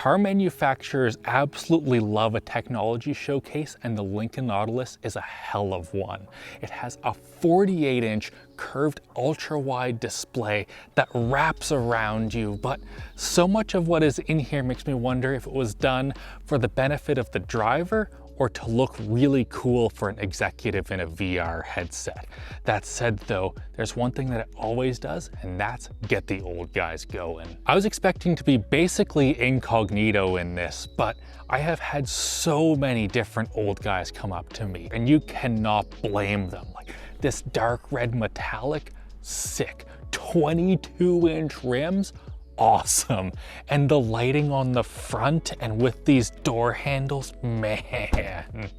Car manufacturers absolutely love a technology showcase, and the Lincoln Nautilus is a hell of one. It has a 48-inch curved ultra-wide display that wraps around you, but so much of what is in here makes me wonder if it was done for the benefit of the driver or to look really cool for an executive in a VR headset. That said though, there's one thing that it always does, and that's get the old guys going. I was expecting to be basically incognito in this, but I have had so many different old guys come up to me, and you cannot blame them. Like this dark red metallic, sick. 22-inch rims, awesome. And the lighting on the front and with these door handles, man,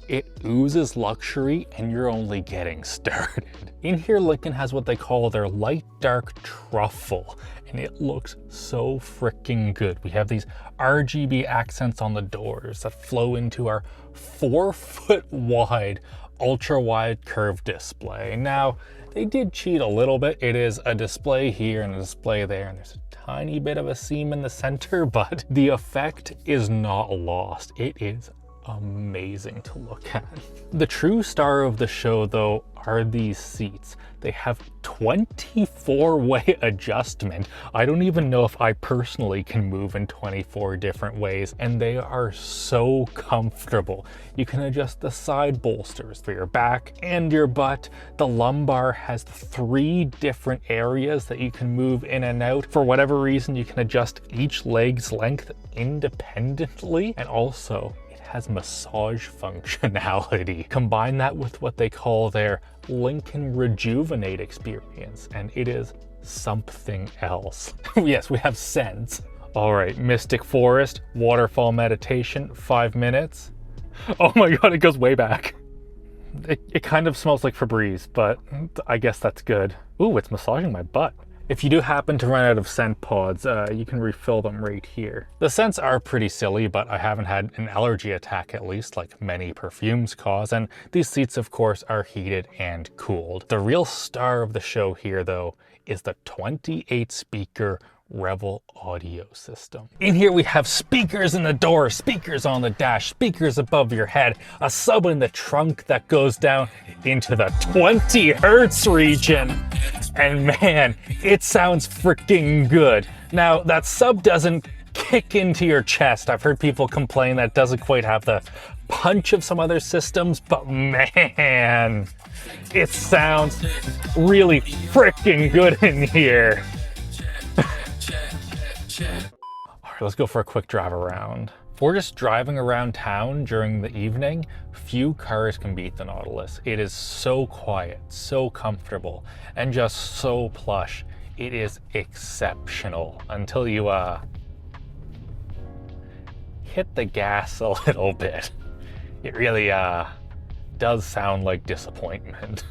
it oozes luxury and you're only getting started. In here, Lincoln has what they call their light dark truffle, and it looks so freaking good. We have these RGB accents on the doors that flow into our 4-foot wide, ultra wide curved display. Now, they did cheat a little bit. It is a display here and a display there, and there's a tiny bit of a seam in the center, but the effect is not lost. It is amazing to look at. The true star of the show though are these seats. They have 24-way adjustment. I don't even know if I personally can move in 24 different ways, and they are so comfortable. You can adjust the side bolsters for your back and your butt. The lumbar has 3 different areas that you can move in and out. For whatever reason, you can adjust each leg's length independently, and also has massage functionality. Combine that with what they call their Lincoln Rejuvenate experience, and it is something else. Yes, we have scents. All right, Mystic Forest, waterfall meditation, 5 minutes. Oh my God, it goes way back. It kind of smells like Febreze, but I guess that's good. Ooh, it's massaging my butt. If you do happen to run out of scent pods, you can refill them right here. The scents are pretty silly, but I haven't had an allergy attack, at least, like many perfumes cause, and these seats, of course, are heated and cooled. The real star of the show here, though, is the 28-speaker Revel audio system. In here we have speakers in the door, speakers on the dash, speakers above your head, a sub in the trunk that goes down into the 20 hertz region. And man, it sounds freaking good. Now that sub doesn't kick into your chest. I've heard people complain that it doesn't quite have the punch of some other systems, but man, it sounds really freaking good in here. All right, let's go for a quick drive around. If we're just driving around town during the evening, few cars can beat the Nautilus. It is so quiet, so comfortable, and just so plush. It is exceptional until you hit the gas a little bit. It really does sound like disappointment.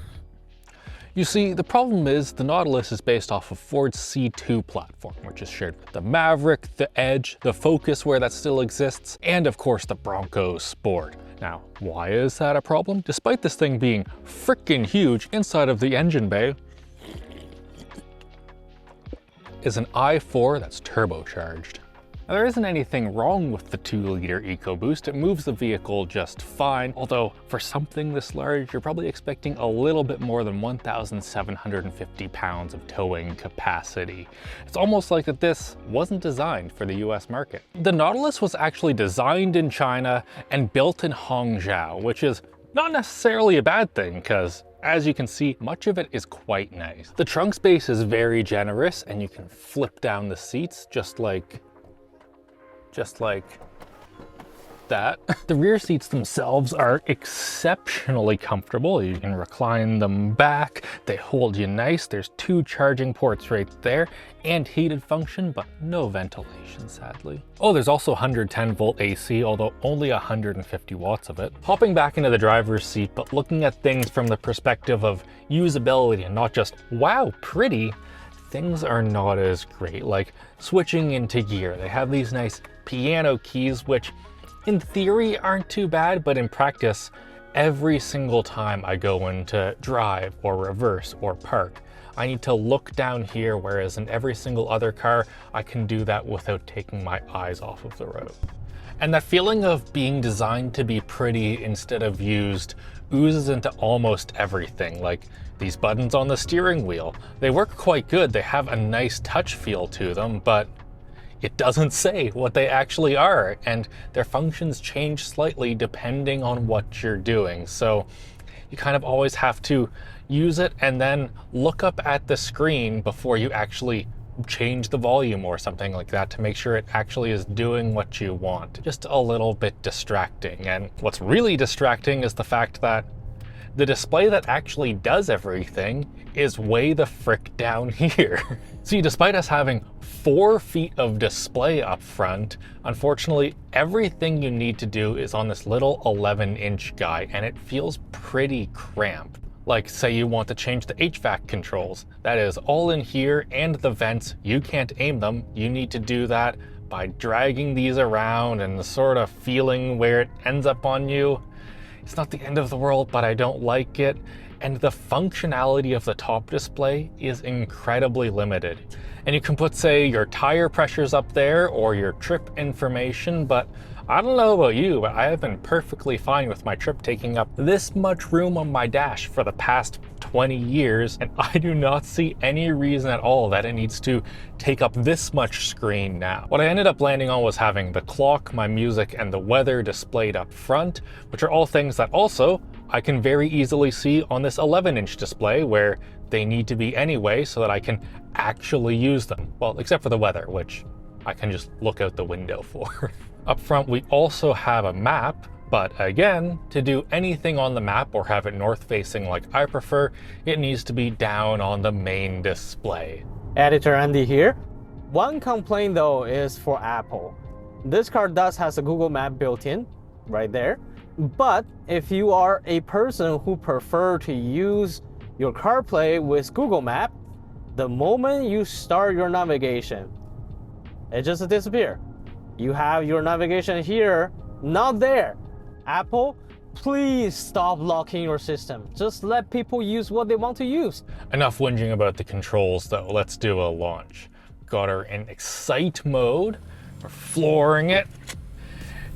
You see, the problem is the Nautilus is based off of Ford's C2 platform, which is shared with the Maverick, the Edge, the Focus where that still exists, and of course the Bronco Sport. Now, why is that a problem? Despite this thing being freaking huge, inside of the engine bay is an i4 that's turbocharged. Now, there isn't anything wrong with the 2-liter EcoBoost. It moves the vehicle just fine, although for something this large, you're probably expecting a little bit more than 1,750 pounds of towing capacity. It's almost like that this wasn't designed for the US market. The Nautilus was actually designed in China and built in Hangzhou, which is not necessarily a bad thing, because as you can see, much of it is quite nice. The trunk space is very generous, and you can flip down the seats just like that. The rear seats themselves are exceptionally comfortable. You can recline them back. They hold you nice. There's 2 charging ports right there and heated function, but no ventilation, sadly. Oh, there's also 110 volt AC, although only 150 watts of it. Hopping back into the driver's seat, but looking at things from the perspective of usability and not just, wow, pretty, things are not as great. Like switching into gear, they have these nice piano keys, which in theory aren't too bad, but in practice, every single time I go into drive or reverse or park, I need to look down here, whereas in every single other car, I can do that without taking my eyes off of the road. And that feeling of being designed to be pretty instead of used oozes into almost everything, like these buttons on the steering wheel. They work quite good, they have a nice touch feel to them, but it doesn't say what they actually are, and their functions change slightly depending on what you're doing. So you kind of always have to use it and then look up at the screen before you actually change the volume or something like that to make sure it actually is doing what you want. Just a little bit distracting. And what's really distracting is the fact that the display that actually does everything is way the frick down here. See, despite us having 4 feet of display up front, unfortunately, everything you need to do is on this little 11-inch guy, and it feels pretty cramped. Like, say you want to change the HVAC controls. That is all in here, and the vents, you can't aim them. You need to do that by dragging these around and sort of feeling where it ends up on you. It's not the end of the world, but I don't like it. And the functionality of the top display is incredibly limited. And you can put, say, your tire pressures up there or your trip information, but I don't know about you, but I have been perfectly fine with my trip taking up this much room on my dash for the past 20 years, and I do not see any reason at all that it needs to take up this much screen now. What I ended up landing on was having the clock, my music, and the weather displayed up front, which are all things that also I can very easily see on this 11-inch display where they need to be anyway so that I can actually use them. Well, except for the weather, which I can just look out the window for. Up front, we also have a map, but again, to do anything on the map or have it north-facing like I prefer, it needs to be down on the main display. Editor Andy here. One complaint though is for Apple. This car does has a Google Map built in, right there. But if you are a person who prefer to use your CarPlay with Google Map, the moment you start your navigation, it just disappears. You have your navigation here, not there. Apple, please stop locking your system. Just let people use what they want to use. Enough whinging about the controls though, let's do a launch. Got her in Excite mode, we're flooring it.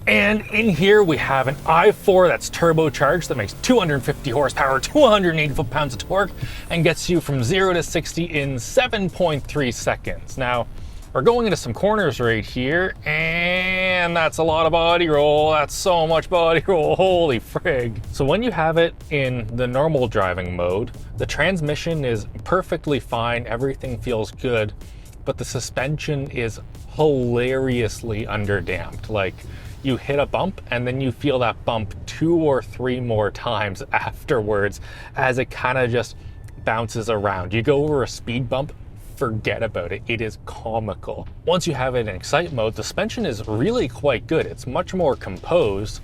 And in here we have an i4 that's turbocharged that makes 250 horsepower, 280 foot-pounds of torque, and gets you from 0 to 60 in 7.3 seconds. Now, we're going into some corners right here, and that's a lot of body roll. That's so much body roll, holy frig. So when you have it in the normal driving mode, the transmission is perfectly fine, everything feels good, but the suspension is hilariously underdamped. Like, you hit a bump and then you feel that bump 2 or 3 more times afterwards as it kind of just bounces around. You go over a speed bump, forget about it. It is comical. Once you have it in Excite mode, the suspension is really quite good. It's much more composed,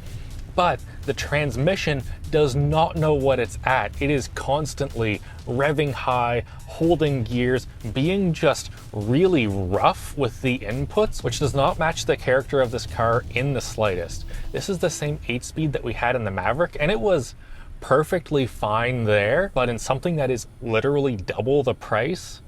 but the transmission does not know what it's at. It is constantly revving high, holding gears, being just really rough with the inputs, which does not match the character of this car in the slightest. This is the same 8-speed that we had in the Maverick, and it was perfectly fine there, but in something that is literally double the price,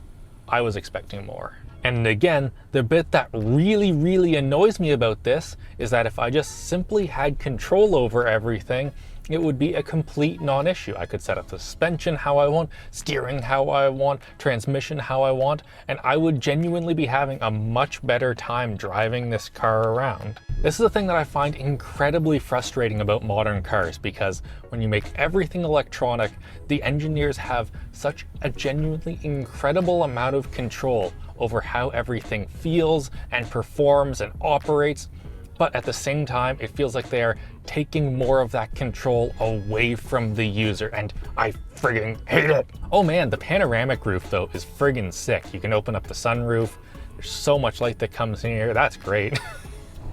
I was expecting more. And again, the bit that really annoys me about this is that if I just simply had control over everything, it would be a complete non-issue. I could set up the suspension how I want, steering how I want, transmission how I want, and I would genuinely be having a much better time driving this car around. This is the thing that I find incredibly frustrating about modern cars, because when you make everything electronic, the engineers have such a genuinely incredible amount of control over how everything feels and performs and operates, but at the same time, it feels like they are taking more of that control away from the user, and I friggin' hate it. Oh man, the panoramic roof though is friggin' sick. You can open up the sunroof. There's so much light that comes in here, that's great.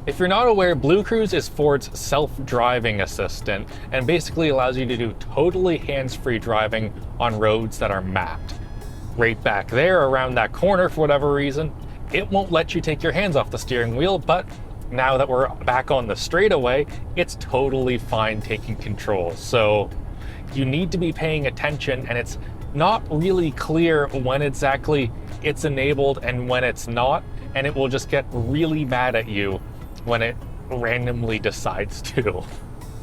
If you're not aware, Blue Cruise is Ford's self-driving assistant and basically allows you to do totally hands-free driving on roads that are mapped. Right back there around that corner, for whatever reason, it won't let you take your hands off the steering wheel, but now that we're back on the straightaway, it's totally fine taking control. So you need to be paying attention, and it's not really clear when exactly it's enabled and when it's not, and it will just get really mad at you when it randomly decides to.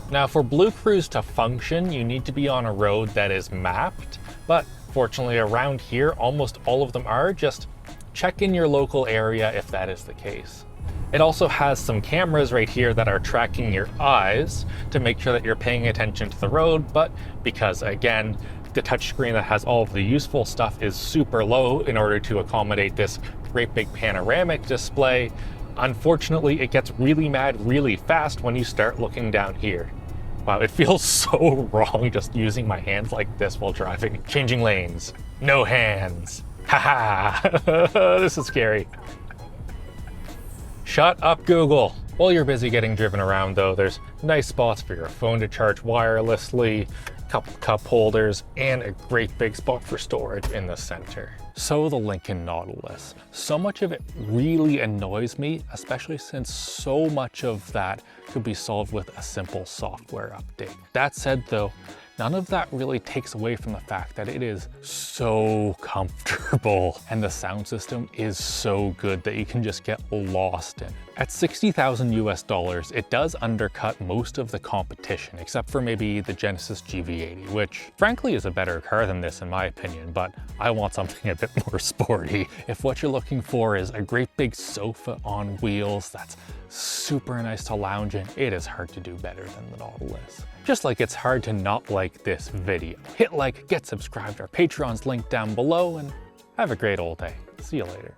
Now, for Blue Cruise to function, you need to be on a road that is mapped, but fortunately around here, almost all of them are. Just check in your local area if that is the case. It also has some cameras right here that are tracking your eyes to make sure that you're paying attention to the road, but because again, the touchscreen that has all of the useful stuff is super low in order to accommodate this great big panoramic display, unfortunately it gets really mad really fast when you start looking down here. Wow, it feels so wrong just using my hands like this while driving. Changing lanes, no hands. Haha, this is scary. Shut up, Google. While you're busy getting driven around though, there's nice spots for your phone to charge wirelessly, couple cup holders, and a great big spot for storage in the center. So the Lincoln Nautilus. So much of it really annoys me, especially since so much of that could be solved with a simple software update. That said though, none of that really takes away from the fact that it is so comfortable and the sound system is so good that you can just get lost in it. At $60,000 US, it does undercut most of the competition, except for maybe the Genesis GV80, which frankly is a better car than this in my opinion, but I want something a bit more sporty. If what you're looking for is a great big sofa on wheels that's super nice to lounge in, it is hard to do better than the Nautilus. Just like it's hard to not like this video. Hit like, get subscribed, our Patreon's linked down below, and have a great old day. See you later.